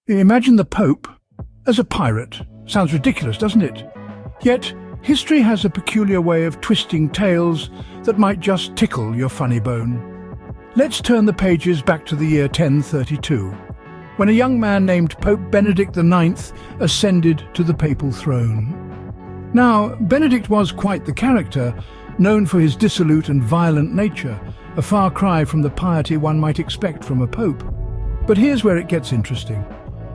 Imagine the Pope as a pirate. Sounds ridiculous, doesn't it? Yet, history has a peculiar way of twisting tales that might just tickle your funny bone. Let's turn the pages back to the year 1032, when a young man named Pope Benedict IX ascended to the papal throne. Now, Benedict was quite the character, known for his dissolute and violent nature, a far cry from the piety one might expect from a pope. But here's where it gets interesting.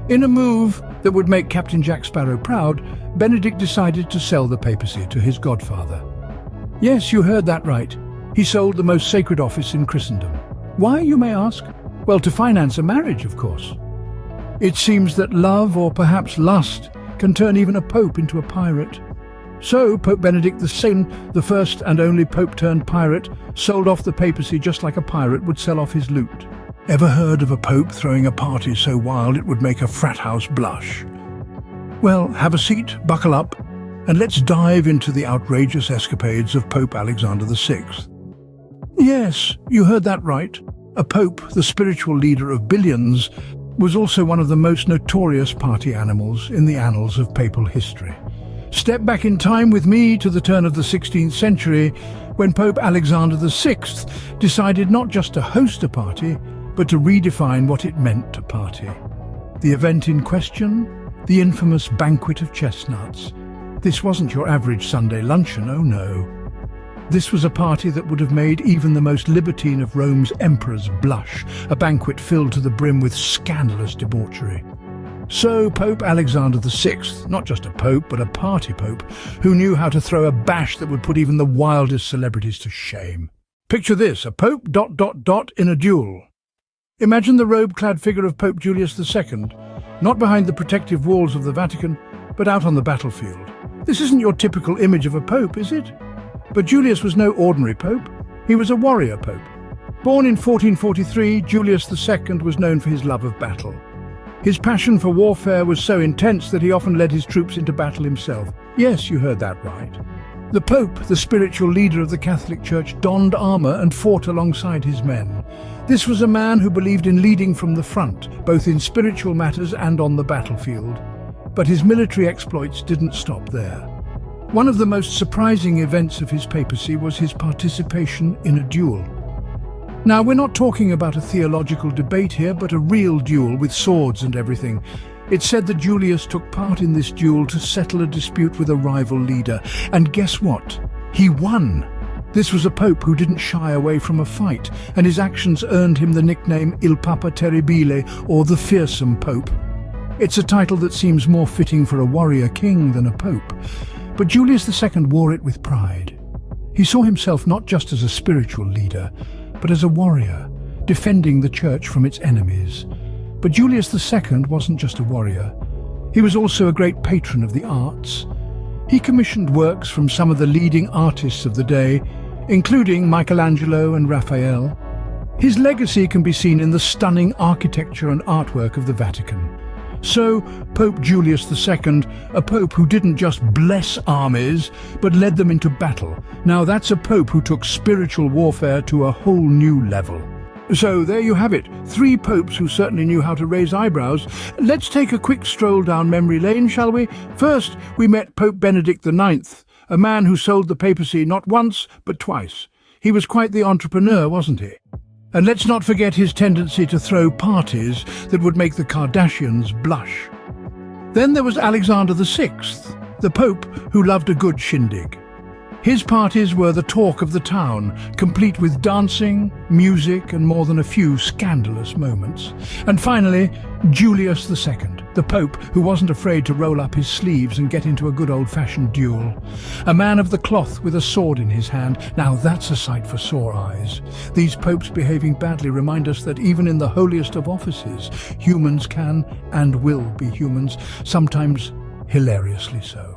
In a move that would make Captain Jack Sparrow proud, Benedict decided to sell the papacy to his godfather. Yes, you heard that right. He sold the most sacred office in Christendom. Why, you may ask? Well, to finance a marriage, of course. It seems that love, or perhaps lust, can turn even a pope into a pirate. So, Pope Benedict II, the first and only pope-turned-pirate, sold off the papacy just like a pirate would sell off his loot. Ever heard of a pope throwing a party so wild it would make a frat house blush? Well, have a seat, buckle up, and let's dive into the outrageous escapades of Pope Alexander VI. Yes, you heard that right. A pope, the spiritual leader of billions, was also one of the most notorious party animals in the annals of papal history. Step back in time with me to the turn of the 16th century, when Pope Alexander VI decided not just to host a party, but to redefine what it meant to party. The event in question? The infamous Banquet of Chestnuts. This wasn't your average Sunday luncheon, oh no. This was a party that would have made even the most libertine of Rome's emperors blush, a banquet filled to the brim with scandalous debauchery. So Pope Alexander VI, not just a pope, but a party pope, who knew how to throw a bash that would put even the wildest celebrities to shame. Picture this, a pope ... in a duel. Imagine the robe-clad figure of Pope Julius II, not behind the protective walls of the Vatican, but out on the battlefield. This isn't your typical image of a pope, is it? But Julius was no ordinary pope. He was a warrior pope. Born in 1443, Julius II was known for his love of battle. His passion for warfare was so intense that he often led his troops into battle himself. Yes, you heard that right. The Pope, the spiritual leader of the Catholic Church, donned armor and fought alongside his men. This was a man who believed in leading from the front, both in spiritual matters and on the battlefield. But his military exploits didn't stop there. One of the most surprising events of his papacy was his participation in a duel. Now, we're not talking about a theological debate here, but a real duel with swords and everything. It's said that Julius took part in this duel to settle a dispute with a rival leader. And guess what? He won! This was a pope who didn't shy away from a fight, and his actions earned him the nickname Il Papa Terribile, or the Fearsome Pope. It's a title that seems more fitting for a warrior king than a pope. But Julius II wore it with pride. He saw himself not just as a spiritual leader, but as a warrior, defending the church from its enemies. But Julius II wasn't just a warrior. He was also a great patron of the arts. He commissioned works from some of the leading artists of the day, including Michelangelo and Raphael. His legacy can be seen in the stunning architecture and artwork of the Vatican. So, Pope Julius II, a pope who didn't just bless armies, but led them into battle. Now that's a pope who took spiritual warfare to a whole new level. So there you have it, 3 popes who certainly knew how to raise eyebrows. Let's take a quick stroll down memory lane, shall we? First, we met Pope Benedict IX, a man who sold the papacy not once, but twice. He was quite the entrepreneur, wasn't he? And let's not forget his tendency to throw parties that would make the Kardashians blush. Then there was Alexander VI, the Pope who loved a good shindig. His parties were the talk of the town, complete with dancing, music, and more than a few scandalous moments. And finally, Julius II, the Pope who wasn't afraid to roll up his sleeves and get into a good old-fashioned duel. A man of the cloth with a sword in his hand. Now that's a sight for sore eyes. These popes behaving badly remind us that even in the holiest of offices, humans can and will be humans, sometimes hilariously so.